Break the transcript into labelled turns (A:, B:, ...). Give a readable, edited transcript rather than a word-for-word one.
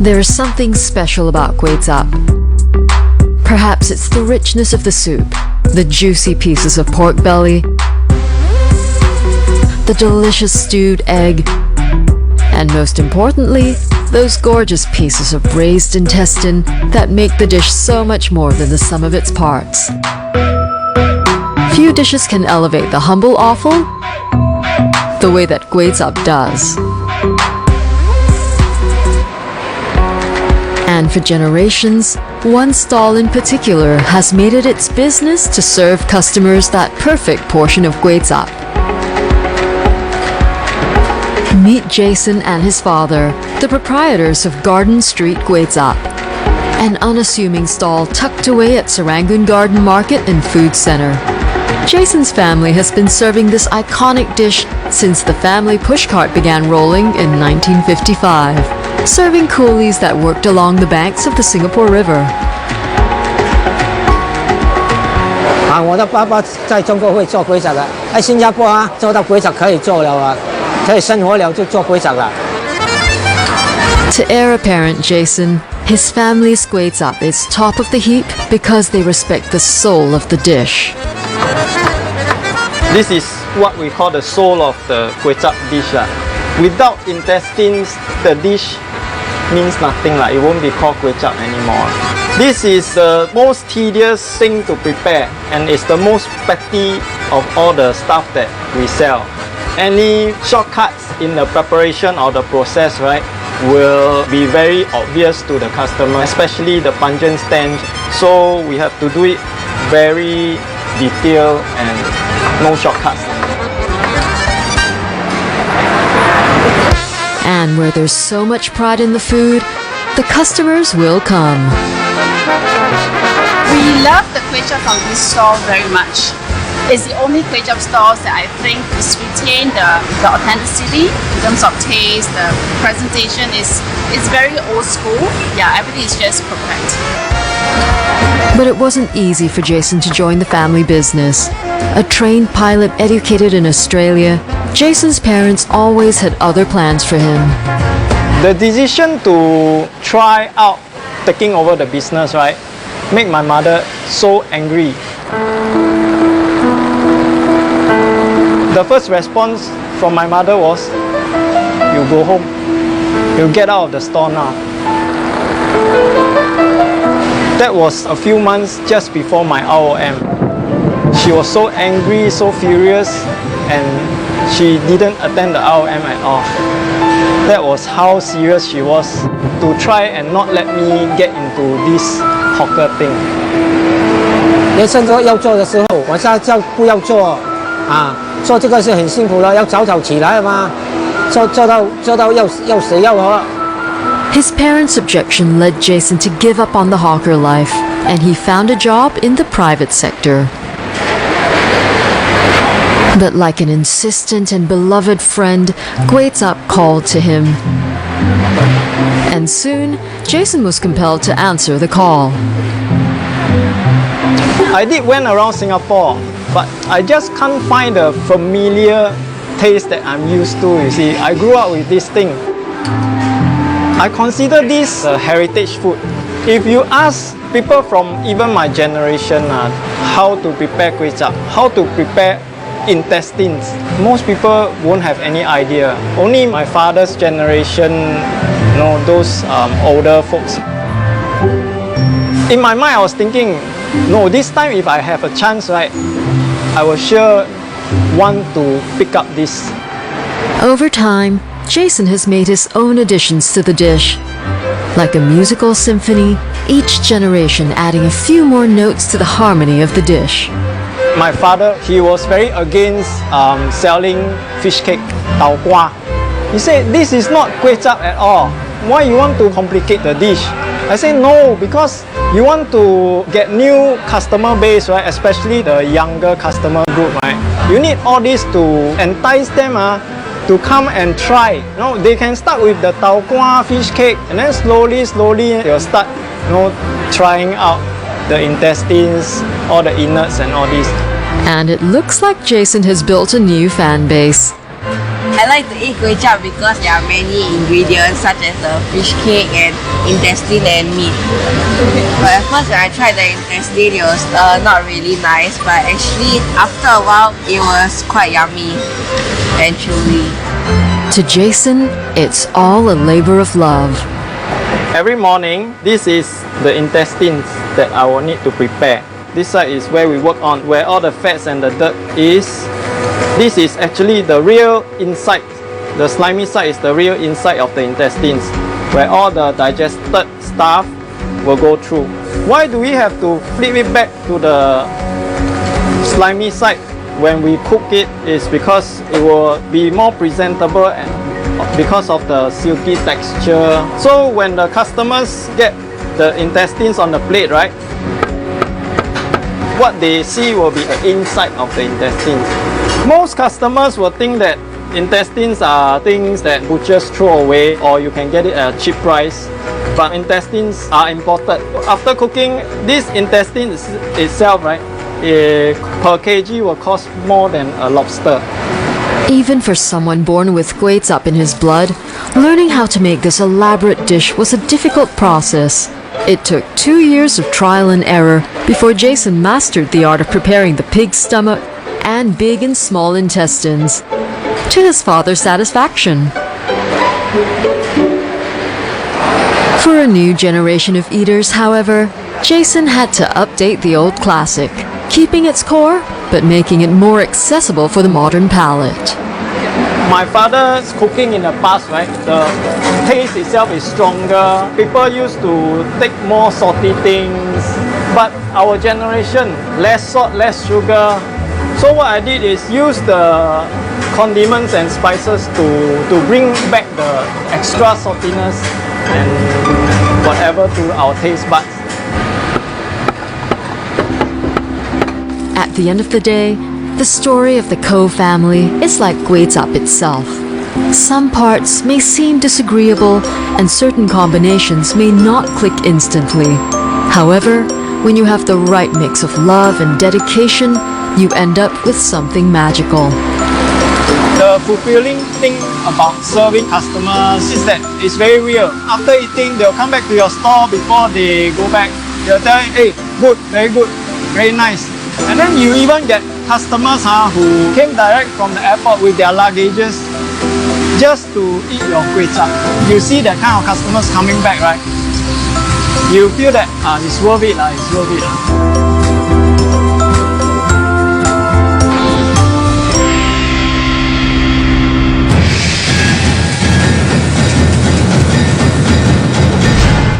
A: There is something special about Kway Chap. Perhaps it's the richness of the soup, the juicy pieces of pork belly, the delicious stewed egg, and most importantly, those gorgeous pieces of braised intestine that make the dish so much more than the sum of its parts. Few dishes can elevate the humble offal the way that Kway Chap does. And for generations, one stall in particular has made it its business to serve customers that perfect portion of Kway Chap. Meet Jason and his father, the proprietors of Garden Street Kway Chap, an unassuming stall tucked away at Serangoon Garden Market and Food Centre. Jason's family has been serving this iconic dish since the family pushcart began rolling in 1955, serving coolies that worked along the banks of the Singapore River.
B: 我的爸爸在中国会做粿汁的，在新加坡做到粿汁可以做了可以生活了就做粿汁了。
A: To heir apparent Jason, his family's Kway Chap is top of the heap because they respect the soul of the dish.
C: This is what we call the soul of the Kway Chap dish. Without intestines, the dish means nothing. It won't be called Kway Chap anymore. This is the most tedious thing to prepare, and it's the most petty of all the stuff that we sell. Any shortcuts in the preparation or the process, will be very obvious to the customer, especially the pungent stench. So we have to do it very detailed and no shortcuts.
A: And where there's so much pride in the food, the customers will come.
D: We love the Kway Chap from this stall very much. It's the only Kway Chap stall that I think is retain the authenticity in terms of taste. The presentation is very old school. Yeah, everything is just perfect.
A: But it wasn't easy for Jason to join the family business. A trained pilot educated in Australia, Jason's parents always had other plans for him.
C: The decision to try out taking over the business, made my mother so angry. The first response from my mother was, "You go home. You get out of the store now." That was a few months just before my ROM. She was so angry, so furious, and she didn't attend the ROM at all. That was how serious she was to try and not let me get into this hawker thing.
B: 人生说要做的时候，我现在叫不要做做这个是很辛苦了，要早早起来嘛，做到要死要活。
A: His parents' objection led Jason to give up on the hawker life, and he found a job in the private sector. But like an insistent and beloved friend, Kway Chap called to him. And soon, Jason was compelled to answer the call.
C: I did went around Singapore, but I just can't find the familiar taste that I'm used to, you see. I grew up with this thing. I consider this a heritage food. If you ask people from even my generation how to prepare Kway Chap, how to prepare intestines, most people won't have any idea. Only my father's generation, those older folks. In my mind, I was thinking, no, this time if I have a chance, I will sure want to pick up this.
A: Over time, Jason has made his own additions to the dish. Like a musical symphony, each generation adding a few more notes to the harmony of the dish.
C: My father, he was very against selling fish cake, tau kwa. He said, this is not Kway Chap at all. Why you want to complicate the dish? I said, no, because you want to get new customer base, especially the younger customer group. You need all this to entice them to come and try. They can start with the tau kwa fish cake, and then slowly they'll start trying out the intestines, all the innards and all this.
A: And it looks like Jason has built a new fan base.
E: I like to eat kway chap because there are many ingredients such as the fish cake and intestine and meat. But at first when I tried the intestine, it was not really nice, but actually after a while it was quite yummy and chewy.
A: To Jason, it's all a labor of love.
C: Every morning, this is the intestines that I will need to prepare. This side is where we work on, where all the fats and the dirt is. This is actually the real inside. The slimy side is the real inside of the intestines, where all the digested stuff will go through. Why do we have to flip it back to the slimy side when we cook it? Is because it will be more presentable and because of the silky texture. So when the customers get the intestines on the plate, right, what they see will be the inside of the intestines. Most customers will think that intestines are things that butchers throw away or you can get it at a cheap price. But intestines are imported. After cooking, this intestine itself, right, per kg will cost more than a lobster.
A: Even for someone born with kway chap in his blood, learning how to make this elaborate dish was a difficult process. It took 2 years of trial and error before Jason mastered the art of preparing the pig's stomach and big and small intestines, to his father's satisfaction. For a new generation of eaters, however, Jason had to update the old classic, keeping its core but making it more accessible for the modern palate.
C: My father's cooking in the past, right, the taste itself is stronger. People used to take more salty things, but our generation, less salt, less sugar. So what I did is use the condiments and spices to bring back the extra saltiness and whatever to our taste buds.
A: At the end of the day, the story of the Koh family is like kway chap itself. Some parts may seem disagreeable and certain combinations may not click instantly. However, when you have the right mix of love and dedication, you end up with something magical.
C: The fulfilling thing about serving customers is that it's very real. After eating, they'll come back to your store before they go back. They'll tell you, hey, good, very nice. And then you even get customers who came direct from the airport with their luggages just to eat your kway chap. You see that kind of customers coming back, right? You feel that it's worth it.